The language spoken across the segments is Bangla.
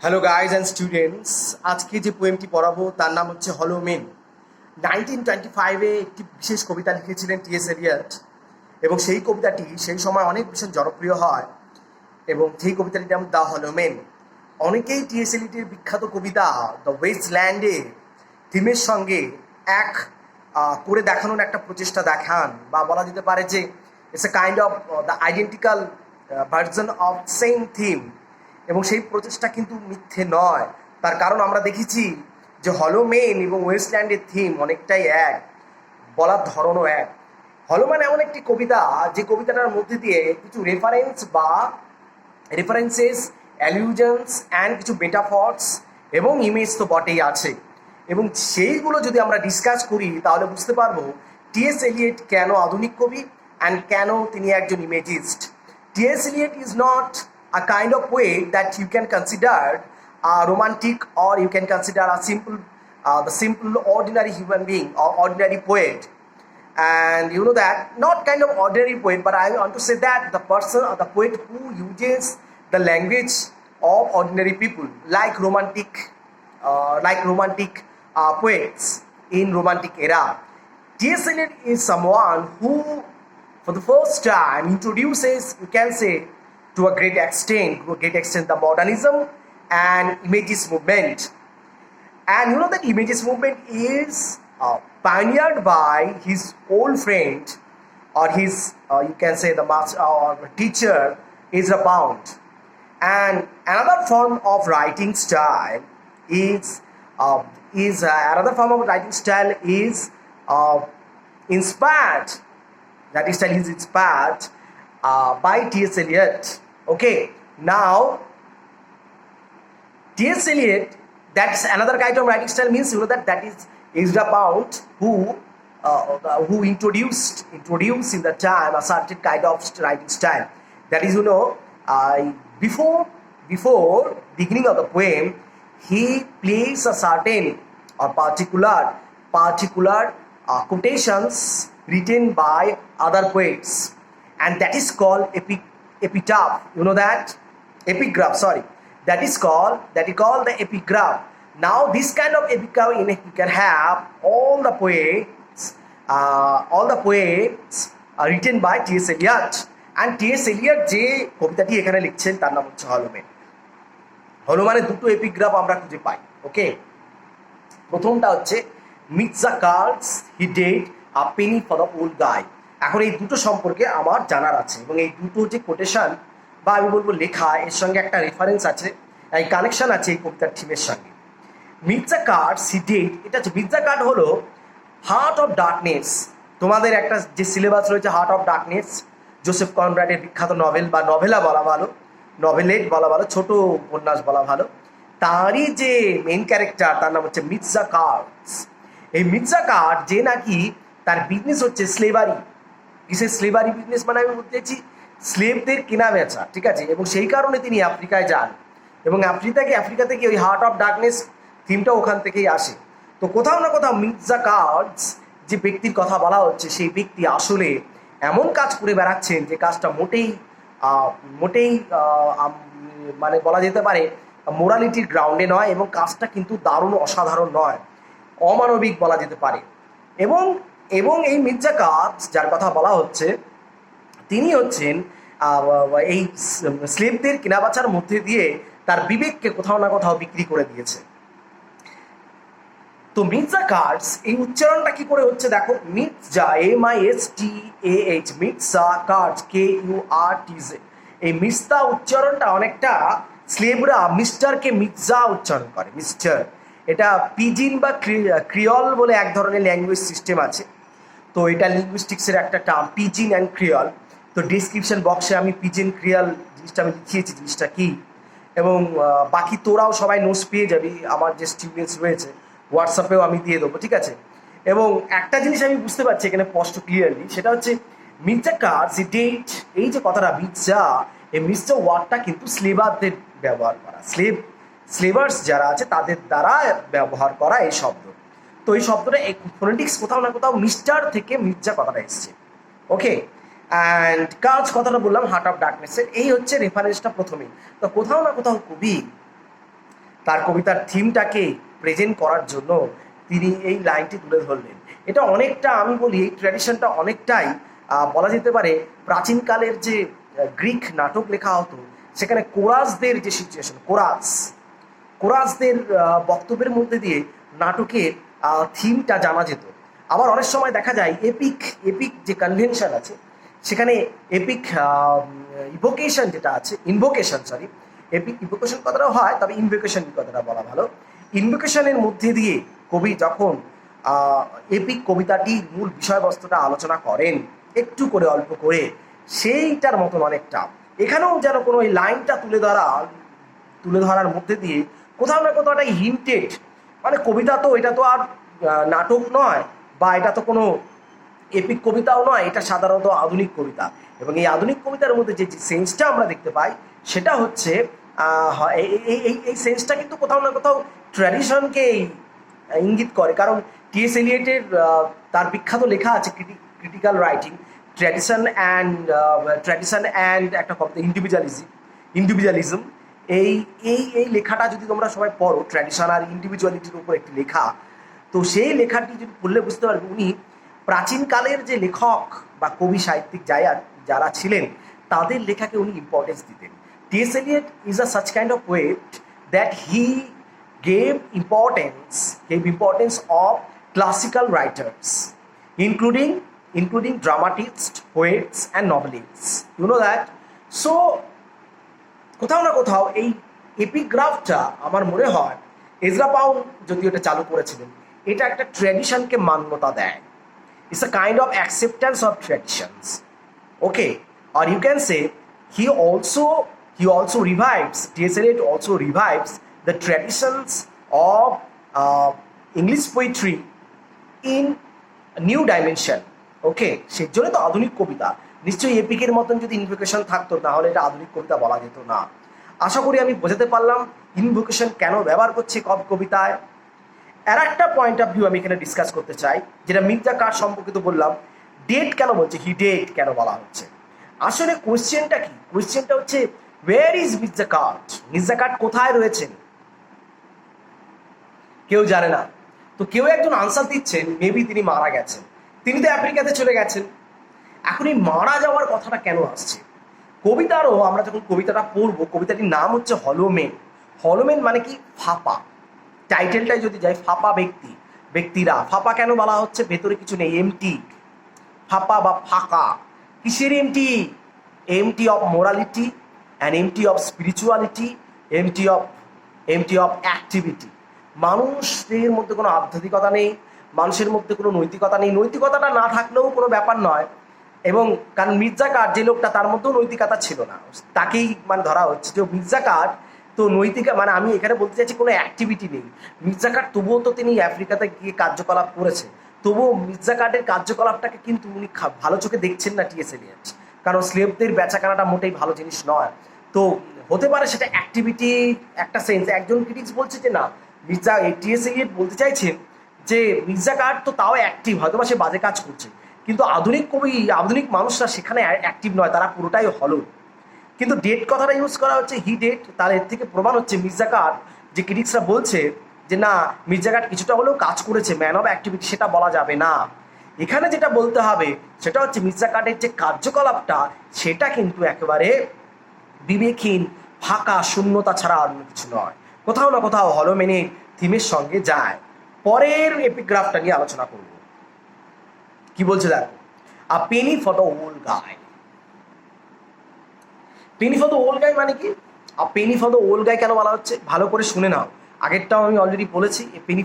হ্যালো গাইজ অ্যান্ড স্টুডেন্টস, আজকে যে পোয়েমটি পড়াবো তার নাম হচ্ছে হলো মেন। 1925-এ একটি বিশেষ কবিতা লিখেছিলেন টি.এস. এলিয়ট, এবং সেই কবিতাটি সেই সময় অনেক ভীষণ জনপ্রিয় হয়। এবং সেই কবিতাটির নাম দ্য হলো মেন। অনেকেই টি.এস. এলিয়টের বিখ্যাত কবিতা দ্য ওয়েস্টল্যান্ডে থিমের সঙ্গে এক করে দেখানোর একটা প্রচেষ্টা দেখান, বা বলা যেতে পারে যে it's a kind of the identical version of same theme. এবং সেই প্রচেষ্টা কিন্তু মিথ্যে নয়, তার কারণ আমরা দেখেছি যে হলো মেন এবং ওয়েস্টল্যান্ডের থিম অনেকটাই এক, বলার ধরনও এক। হলো ম্যান এমন একটি কবিতা যে কবিতাটার মধ্যে দিয়ে কিছু রেফারেন্সেস, অ্যালিউশনস অ্যান্ড কিছু মেটাফর্স এবং ইমেজ তো বটেই আছে। এবং সেইগুলো যদি আমরা ডিসকাস করি তাহলে বুঝতে পারবো টি.এস. এলিয়ট কেন আধুনিক কবি অ্যান্ড কেন তিনি একজন ইমেজিস্ট। T.S. Eliot is not a kind of poet that you can consider a romantic, or you can consider the simple ordinary human being or ordinary poet. And you know that, not kind of ordinary poet, but I want to say that the person or the poet who uses the language of ordinary people, like romantic poets in romantic era. T.S. Eliot is someone who for the first time introduces, you can say, to a great extent, the modernism and images movement. And you know that images movement is pioneered by his old friend, or his you can say the master or teacher, Ezra Pound. And another form of writing style is inspired. That style is inspired by T.S. Eliot. Okay, now T.S. Eliot, that's another kind of writing style, means you know that is Ezra Pound who introduced in the time a certain kind of writing style. That is, before beginning of the poem, he places a certain or particular quotations written by other poets, and that is called epitaph. You know that epigraph, sorry, that is called the epigraph. Now this kind of epigraph, you can have all the poets written by T.S. Eliot. and T.S. Eliot যে কবিতাটি এখানে লিখছেন তার নাম হচ্ছে হলো মেন। হলো মানে দুটো এপিগ্রাফ আমরা খুঁজে পাই। ওকে, প্রথমটা হচ্ছে মির্জা কার্লস he dead a penny for the old guy. এখন এই দুটো সম্পর্কে আমার জানার আছে, এবং এই দুটো যে কোটেশন বা আমি বলবো লেখা, এর সঙ্গে একটা রেফারেন্স আছে, এই কানেকশন আছে এই কবিতার থিমের সঙ্গে। মির্জা কার্লস হি ডেড, এটা হচ্ছে মির্জা কার্ড হলো হার্ট অফ ডার্কনেস। তোমাদের একটা যে সিলেবাস রয়েছে হার্ট অফ ডার্কনেস, জোসেফ কনরাডের বিখ্যাত নভেল বা নভেলা বলা ভালো, নভেলেট বলা ভালো, ছোট উপন্যাস বলা ভালো। তারই যে মেইন ক্যারেক্টার তার নাম হচ্ছে মির্জা কার্লস। এই মির্জা কার্ড যে নাকি তার বিজনেস হচ্ছে স্লেভারি। কিসের স্লেভারি বিজনেস? মানে আমি বলতে চাইছি স্লেভদের কেনা বেচা, ঠিক আছে। এবং সেই কারণে তিনি আফ্রিকায় যান, এবং আফ্রিকা থেকে ওই হার্ট অফ ডার্কনেস থিমটা ওখান থেকেই আসে। তো কোথাও না কোথাও মির্জা কার্লস যে ব্যক্তির কথা বলা হচ্ছে, সেই ব্যক্তি আসলে এমন কাজ করে বেড়াচ্ছেন যে কাজটা মোটেই মানে বলা যেতে পারে মোরালিটির গ্রাউন্ডে নয়, এবং কাজটা কিন্তু দারুণ অসাধারণ নয়, অমানবিক বলা যেতে পারে। এবং এই মির্জা কার্লস যার কথা বলা হচ্ছে, তিনি হচ্ছেন এই স্লেভদের কেনাবেচার মধ্যে দিয়ে তার বিবেককে কোথাও না কোথাও বিক্রি করে দিয়েছে। তো মির্জা কার্লস, এই উচ্চারণটা কি করে হচ্ছে দেখো, মির্জা MISTAH, মির্জা কার্লস KURTZ। এই মির্জা উচ্চারণটা অনেকটা স্লেভরা মিস্টারকে মির্জা উচ্চারণ করে, মিস্টার। এটা পিজিন বা ক্রিয়ল বলে এক ধরনের ল্যাঙ্গুয়েজ সিস্টেম আছে। তো এটা লিঙ্গুইস্টিক্সের একটা টার্ম, পিজিন অ্যান্ড ক্রিয়ল। তো ডিসক্রিপশন বক্সে আমি পিজিন ক্রিয়ল জিনিসটা আমি লিখিয়েছি, জিনিসটা কি, এবং বাকি তোরাও সবাই নোটস পেয়ে যাবি, আমার যে স্টুডেন্টস রয়েছে হোয়াটসঅ্যাপেও আমি দিয়ে দেবো, ঠিক আছে। এবং একটা জিনিস আমি বুঝতে পারছি এখানে স্পষ্ট ক্লিয়ারলি, সেটা হচ্ছে মির্জা কার্লস ডেট, এই যে কথাটা মির্জা, এই মির্জা ওয়ার্ডটা কিন্তু স্লেভারদের ব্যবহার করা, স্লেভার্স যারা আছে তাদের দ্বারা ব্যবহার করা এই শব্দ। তো এই শব্দটা ফোনেটিক্স কোথাও না কোথাও মিস্টার থেকে মির্জা কথাটা এসছে। ওকে, অ্যান্ড কাজ কথাটা বললাম হার্ট অফ ডার্কনেসের, এই হচ্ছে রেফারেন্সটা প্রথমেই। তো কোথাও না কোথাও কবি তার কবিতার থিমটাকে প্রেজেন্ট করার জন্য তিনি এই লাইনটি তুলে ধরলেন। এটা অনেকটা, আমি বলি এই ট্র্যাডিশনটা অনেকটাই বলা যেতে পারে প্রাচীনকালের যে গ্রিক নাটক লেখা হতো, সেখানে কোরাসদের যে সিচুয়েশন, কোরাসদের বক্তব্যের মধ্যে দিয়ে নাটকের থিমটা জানা যেত। আবার অনেক সময় দেখা যায় এপিক যে কনভেনশন আছে, সেখানে এপিক ইভোকেশন কথাটা হয়, তবে ইনভোকেশন কথাটা বলা ভালো। ইনভোকেশনের মধ্যে দিয়ে কবি যখন এপিক কবিতাটির মূল বিষয়বস্তুটা আলোচনা করেন একটু করে, অল্প করে, সেইটার মতন অনেকটা এখানেও যেন কোনো এই লাইনটা তুলে ধরার মধ্যে দিয়ে কোথাও না কোথাও একটা হিন্টেড, মানে কবিতা তো এটা তো আর নাটক নয়, বা এটা তো কোনো এপিক কবিতাও নয়, এটা সাধারণত আধুনিক কবিতা। এবং এই আধুনিক কবিতার মধ্যে যে সেন্সটা আমরা দেখতে পাই, সেটা হচ্ছে এই সেন্সটা কিন্তু কোথাও না কোথাও ট্র্যাডিশনকেই ইঙ্গিত করে। কারণ টি.এস. এলিয়টের তার বিখ্যাত লেখা আছে ক্রিটিক্যাল রাইটিং, ট্র্যাডিশন অ্যান্ড একটা কবিতা ইন্ডিভিজুয়ালিজম। এই লেখাটা যদি তোমরা সবাই পড়ো, ট্র্যাডিশন আর ইন্ডিভিজুয়ালিটির উপর একটি লেখা, তো সেই লেখাটি যদি পড়লে বুঝতে পারবে উনি প্রাচীনকালের যে লেখক বা কবি সাহিত্যিক যারা ছিলেন, তাদের লেখাকে উনি ইম্পর্টেন্স দিতেন। T S. Eliot is a such kind of poet that he gave importance of classical writers, including dramatists, poets, and novelists. You know that? So কোথাও না কোথাও এই এপিগ্রাফটা আমার মনে হয় এজরা পাউন্ড যদি এটা চালু করেছিলেন, এটা একটা ট্র্যাডিশনকে মান্যতা দেয়। It's a kind of acceptance of traditions. Okay, or you can say he also revives. T.S. Eliot also revives the traditions of English poetry in a new dimension. Okay, সেই জন্য তো আধুনিক কবিতা। নিশ্চয়ই এপিকের মতন যদি ইনভোকেশন থাকতো, তাহলে এটা আধুনিক কবিতা বলা যেত না। আশা করি আমি বোঝাতে পারলাম ইনভোকেশন কেন ব্যবহার করছে কবিতায়। আর একটা পয়েন্ট অফ ভিউ আমি এখানে ডিসকাস করতে চাই, যেটা মির্জা কার সম্পর্কিত বললাম। ডেট কেন বলছে, হি ডেট কেন বলা হচ্ছে? আসলে কোয়েশ্চেনটা কি? কোয়েশ্চেনটা হচ্ছে ওয়্যার ইজ মির্জা কাট? মির্জা কাট কোথায় রয়েছেন? কেউ জানে না। তো কেউ একজন আনসার দিচ্ছেন, মেবি তিনি মারা গেছেন, তিনি তো আফ্রিকাতে চলে গেছেন। এখন এই মারা যাওয়ার কথাটা কেন আসছে? কবিতারও আমরা যখন কবিতাটা পড়বো, কবিতাটির নাম হচ্ছে হলোমেন। হলোমেন মানে কি? ফাঁপা। টাইটেলটাই যদি যাই, ফাঁপা ব্যক্তিরা। ফাঁপা কেন বলা হচ্ছে? ভেতরে কিছু নেই, এমটি। ফাঁপা বা ফাঁকা, কিসের empty? Empty of morality and empty of spirituality, empty of activity. মানুষের মধ্যে কোনো আধ্যাত্মিকতা নেই, মানুষের মধ্যে কোনো নৈতিকতা নেই। নৈতিকতাটা না থাকলেও কোনো ব্যাপার নয়। এবং কারণ মির্জা কাট যে লোকটা, তার মধ্যেও নৈতিকতা ছিল না, তাকেই মানে ধরা হচ্ছে যে মির্জা কাট তো মানে আমি এখানে বলতে চাইছি কোনো অ্যাক্টিভিটি নেই। মির্জা কাট তবুও তো তিনি আফ্রিকাতে গিয়ে কার্যকলাপ করেছে, তবুও মির্জা কাটের কার্যকলাপটাকে কিন্তু উনি ভালো চোখে দেখছেন না টি.এস. এলিয়ট। কারণ স্লেভদের বেচাকেনাটা মোটেই ভালো জিনিস নয়। তো হতে পারে সেটা অ্যাক্টিভিটি একটা সেন্স। একজন ক্রিটিক্স বলছে যে না, টি.এস. এলিয়ট বলতে চাইছেন যে মির্জা কাট তো তাও অ্যাক্টিভ, হয়তো বা সে বাজে কাজ করছে, কিন্তু আধুনিক মানুষরা সেখানে অ্যাক্টিভ নয়, তারা পুরোটাই হলো। কিন্তু ডেট কথাটা ইউজ করা হচ্ছে, হি ডেট। তার এর থেকে প্রমাণ হচ্ছে মির্জা কাট, যে ক্রিটিক্সরা বলছে যে না, মির্জা কাট কিছুটা হলেও কাজ করেছে, ম্যান অফ অ্যাক্টিভিটি, সেটা বলা যাবে না। এখানে যেটা বলতে হবে সেটা হচ্ছে মির্জা কাটের যে কার্যকলাপটা, সেটা কিন্তু একেবারে বিবেকহীন, ফাঁকা, শূন্যতা ছাড়া আর কিছু নয়। কোথাও না কোথাও হলোমেনের থিমের সঙ্গে যায়। পরের এপিগ্রাফটা নিয়ে আলোচনা করব। কি বলছে দেখো, a penny for the old guy. Penny for the old guy মানে কি? A penny for the old guy কেন বলা হচ্ছে? ভালো করে শুনে নাও। আগেরটাও আমি অলরেডি বলেছি, পেনি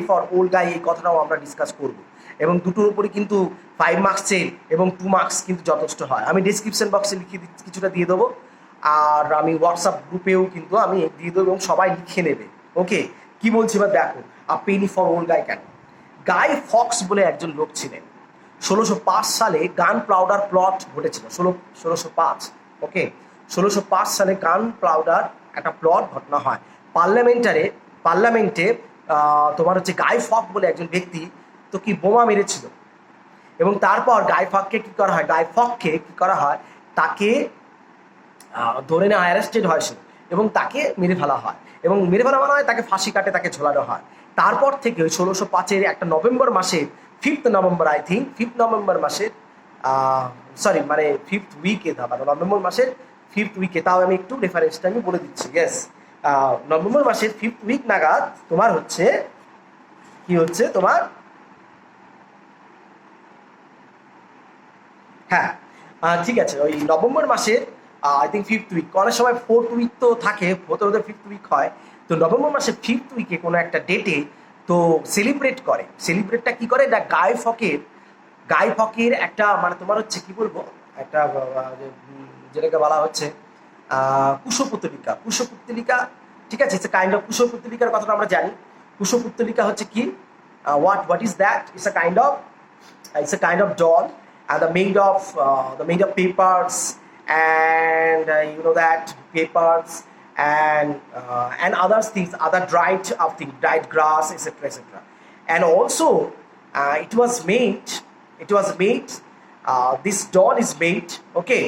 ফর ওল্ড গাই, এই কথাটাও আমরা ডিসকাস করব। এবং দুটোর উপরে কিন্তু 5 মার্কসের এবং 2 মার্কস কিন্তু যথেষ্ট হয়। আমি ডিসক্রিপশন বক্সে কিছুটা দিয়ে দেবো, আর আমি হোয়াটসঅ্যাপ গ্রুপেও কিন্তু আমি দিয়ে দেবো, এবং সবাই লিখে নেবে। ওকে, কি বলছি এবার দেখো, a penny for old guy কেন? গাই ফক্স বলে একজন লোক ছিলেন। 1605 সালে গান পাউডার প্লট ঘটেছিল। 1605, ওকে, 1605 সালে গান পাউডার একটা প্লট ঘটনা হয় পার্লামেন্টে। তোমার হচ্ছে গাই ফক বলে একজন ব্যক্তি তো কি বোমা মেরেছিল, এবং তারপর গাই ফককে কি করা হয়, তাকে ধরে নেওয়া, অ্যারেস্টেড হয়েছিল, এবং তাকে মেরে ফেলা হয়, এবং মেরে ফেলা মানে হয় তাকে ফাঁসি কাটে, তাকে ঝোলানো হয়। তারপর থেকে ওই 1605-এর একটা নভেম্বর মাসের 5th November, I think 5th November মাসের সরি মানে 5th উইকে, মানে নভেম্বর মাসের 5th উইকে, তাও আমি একটু রেফারেন্সটা আমি বলে দিচ্ছি। ইয়েস, নভেম্বর মাসের 5th উইক নাগাদ তোমার হচ্ছে কি হচ্ছে তোমার, হ্যাঁ ঠিক আছে, ওই নভেম্বর মাসের আই থিঙ্ক 5th উইক, অনেক সময় 4th উইক তো থাকে, হতে হতে 5th উইক হয়। তো নভেম্বর মাসের 5th উইকে কোনো একটা ডেটে তো সেলিব্রেটটা কি করে, এটা গাই ফকের একটা মানে তোমার হচ্ছে কি বলবো, একটা যেটাকে বলা হচ্ছে কুশপুত্তলিকা, ঠিক আছে, ইটস এ কাইন্ড অফ, কুশপুত্তলিকার কথাটা আমরা জানি। কুশপুত্তলিকা হচ্ছে কি, what is that, it's a kind of doll, and the made of papers, and you know that papers and other things, other dried grass, etc. And also this doll is made, okay,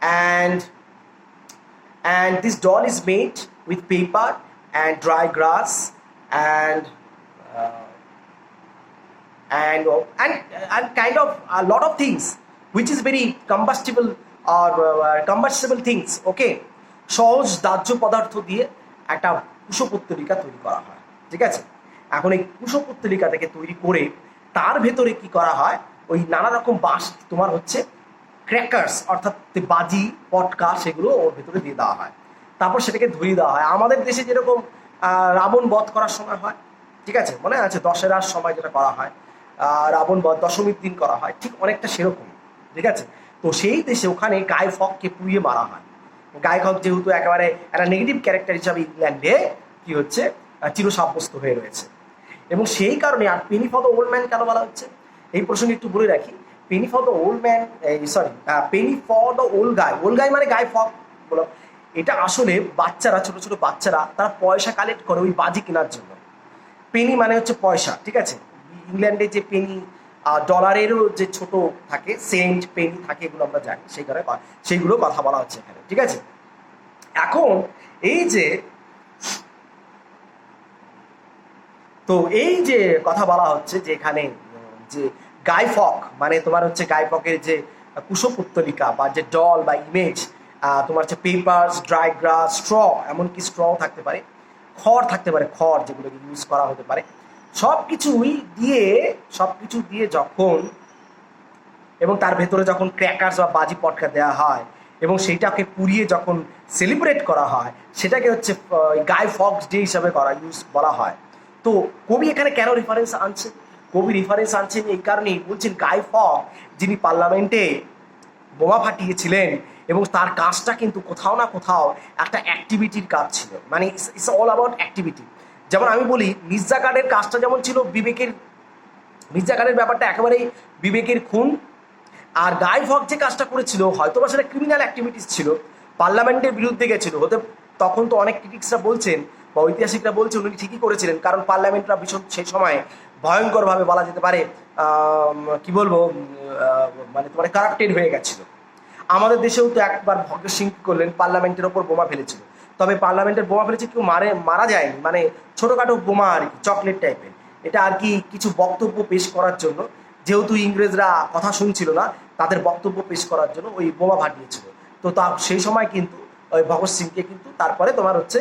and this doll is made with paper and dry grass and uh, and kind of a lot of things which is very combustible or combustible things, okay, সহজ দাহ্য পদার্থ দিয়ে একটা কুশপুত্তলিকা তৈরি করা হয়, ঠিক আছে। এখন এই কুশপুত্তলিকা থেকে তৈরি করে তার ভেতরে কি করা হয়, ওই নানা রকম বাঁশ তোমার হচ্ছে ক্র্যাকার্স, অর্থাৎ বাজি পটকা, সেগুলো ওর ভেতরে দিয়ে দেওয়া হয়। তারপর সেটাকে ধরিয়ে দেওয়া হয়। আমাদের দেশে যেরকম রাবণ বধ করার সময় হয়, ঠিক আছে, মনে আছে দশেরার সময় যেটা করা হয়, রাবণ বধ দশমীর দিন করা হয়, ঠিক অনেকটা সেরকম, ঠিক আছে। তো সেই দেশে ওখানে গাই ফককে পুড়িয়ে মারা হয়। গাই ফক যেহেতু একেবারে একটা নেগেটিভ ক্যারেক্টার হিসাবে ইংল্যান্ডে কি হচ্ছে চিরসাব্যস্ত হয়ে রয়েছে, এবং সেই কারণে আর penny for the old man কেন বলা হচ্ছে, এই প্রসঙ্গে একটু বলে রাখি। Penny for the old man, penny for the old guy মানে গাই ফক বলো, এটা আসলে বাচ্চারা, ছোট ছোট বাচ্চারা তারা পয়সা কালেক্ট করে ওই বাজি কেনার জন্য। পেনি মানে হচ্ছে পয়সা, ঠিক আছে। ইংল্যান্ডে যে পেনি, ডলারেরও যে ছোট থাকে, সেন্ট পেনি থাকে, এগুলো আমরা জানি, সেইগুলো কথা বলা হচ্ছে এখানে, ঠিক আছে। এখন এই যে কথা বলা হচ্ছে যে এখানে যে গাই ফক মানে তোমার হচ্ছে গাই ফকের যে কুশপুত্তলিকা বা যে ডল বা ইমেজ, তোমার হচ্ছে পেপার, ড্রাই গ্রাস, স্ট্র, এমনকি স্ট্র থাকতে পারে, খড় থাকতে পারে, খড় যেগুলোকে ইউজ করা হতে পারে, সব কিছু দিয়ে যখন, এবং তার ভেতরে যখন ক্র্যাকার্স বা বাজি পটকা দেওয়া হয় এবং সেইটাকে পুড়িয়ে যখন সেলিব্রেট করা হয়, সেটাকে হচ্ছে গাই ফক্স ডে হিসাবে বলা হয়। তো কবি এখানে কেন রেফারেন্স আনছেন, কবি রেফারেন্স আনছেন এই কারণেই, বলছেন গাই ফক যিনি পার্লামেন্টে বোমা ফাটিয়েছিলেন, এবং তার কাজটা কিন্তু কোথাও না কোথাও একটা অ্যাক্টিভিটির কাজ ছিল, মানে ইটস অল অ্যাবাউট অ্যাক্টিভিটি। যেমন আমি বলি, মির্জা গার্ডের কাজটা যেমন ছিল মির্জা গার্ডের ব্যাপারটা একেবারেই বিবেকের খুন, আর গাই ফক যে কাজটা করেছিল হয়তো বা সেটা ক্রিমিনাল অ্যাক্টিভিটিস ছিল, পার্লামেন্টের বিরুদ্ধে গেছিল হতে। তখন তো অনেক ক্রিটিক্সরা বলছেন বা ঐতিহাসিকরা বলছেন উনি ঠিকই করেছিলেন, কারণ পার্লামেন্টরা ভীষণ সেই সময় ভয়ঙ্করভাবে বলা যেতে পারে কি বলবো, মানে তোমার কারাপ্টেড হয়ে গেছিল। আমাদের দেশেও তো একবার ভগৎ সিং কী করলেন, পার্লামেন্টের ওপর বোমা ফেলেছিল, তবে পার্লামেন্টের বোমা ফেলেছে কেউ মারা যায়নি, মানে ছোটোখাটো বোমা আর কি, চকলেট টাইপের। এটা আর কি কিছু বক্তব্য পেশ করার জন্য, যেহেতু ইংরেজরা কথা শুনছিল না, তাদের বক্তব্য পেশ করার জন্য ওই বোমা ফাটিয়েছিল। তো সেই সময় কিন্তু ওই ভগৎ সিংকে কিন্তু তারপরে তোমার হচ্ছে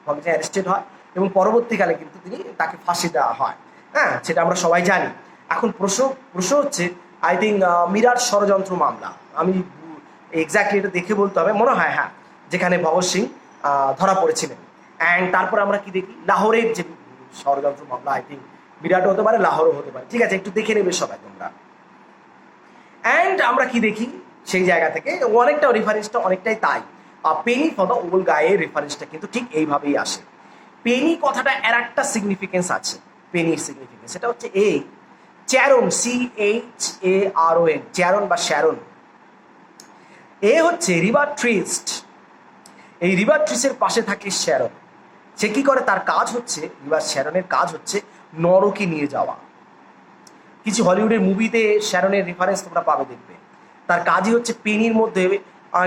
ভগৎ সিং অ্যারেস্টেড হয়, এবং পরবর্তীকালে কিন্তু তাকে ফাঁসি দেওয়া হয়। হ্যাঁ, সেটা আমরা সবাই জানি। এখন প্রশ্ন হচ্ছে, আই থিঙ্ক মিরাট ষড়যন্ত্র মামলা, আমি এক্স্যাক্টলি এটা দেখে বলতে হবে, মনে হয় হ্যাঁ, যেখানে ভগৎ সিং ধরা পড়েছিলেন। অ্যান্ড তারপর আমরা কি দেখি, লাহোরের যে ষড়যন্ত্র মামলা, আই থিঙ্ক বিরাটও হতে পারে, লাহোরও হতে পারে, ঠিক আছে, একটু দেখে নেবে সবাই তোমরা। অ্যান্ড আমরা কি দেখি সেই জায়গা থেকে অনেকটা রেফারেন্সটা অনেকটাই তাই, পেনি ফর দ্য ওল্ড গায়ের রেফারেন্সটা কিন্তু ঠিক এইভাবেই আসে। পেনি কথাটা এর একটা সিগনিফিকেন্স আছে, পেনির সিগনিফিকেন্স সেটা হচ্ছে এই চ্যারন, CHARON, চ্যারন বা শ্যারন, এ হচ্ছে রিভার ট্রিস্ট, এই রিভার ট্রিসের পাশে থাকে শ্যারন। সে কি করে, তার কাজ হচ্ছে, রিভার শ্যারনের কাজ হচ্ছে নরকে নিয়ে যাওয়া। কিছু হলিউডের মুভিতে শ্যারনের রেফারেন্স তোমরা পাবে, দেখবে। তার কাজই হচ্ছে পেনির মধ্যে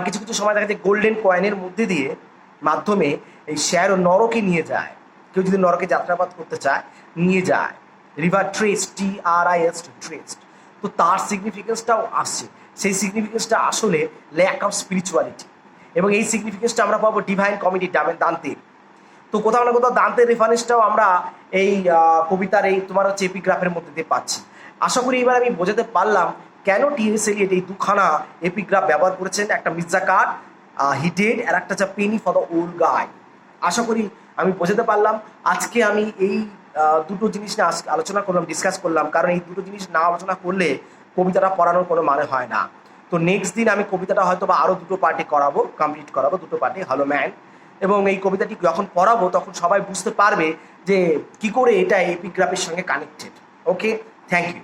কিছু কিছু সময় দেখা যায় গোল্ডেন কয়েনের মধ্যে দিয়ে মাধ্যমে এই শেয়ার ও নরকে নিয়ে যায়। কেউ যদি নরকে যাত্রাপাত করতে চায় নিয়ে যায়। রিভার ট্রেস্ট, TRIS, ট্রেস্ট। তো তার সিগনিফিকেন্সটাও আসছে। সেই সিগনিফিকেন্সটা আসলে ল্যাক অফ স্পিরিচুয়ালিটি, এবং এই সিগনিফিকেন্সটা আমরা পাবো ডিভাইন কমেডি দান্তে। তো কোথাও না কোথাও দান্তের রেফারেন্সটাও আমরা এই কবিতার এই তোমার হচ্ছে এপিগ্রাফের মধ্যে দিয়ে পাচ্ছি। আশা করি এবার আমি বোঝাতে পারলাম কেন টি.এস. এলিয়ট এই দুখানা এপিগ্রাফ ব্যবহার করেছেন, একটা মির্জা কার্ড হিটেড আর একটা হচ্ছে পেনি ফর দ্য ওল্ড গাই। আশা করি আমি বোঝাতে পারলাম। আজকে আমি এই দুটো জিনিস নিয়ে আলোচনা করলাম, ডিসকাস করলাম, কারণ এই দুটো জিনিস না আলোচনা করলে কবিতাটা পড়ানোর কোনো মানে হয় না। তো নেক্সট দিন আমি কবিতাটা হয়তো বা আরও দুটো পার্টে কমপ্লিট করাবো, দুটো পার্টে হ্যালো ম্যান। এবং এই কবিতাটি যখন পড়াবো তখন সবাই বুঝতে পারবে যে কি করে এটা এপিগ্রাফের সঙ্গে কানেক্টেড। Okay, thank you.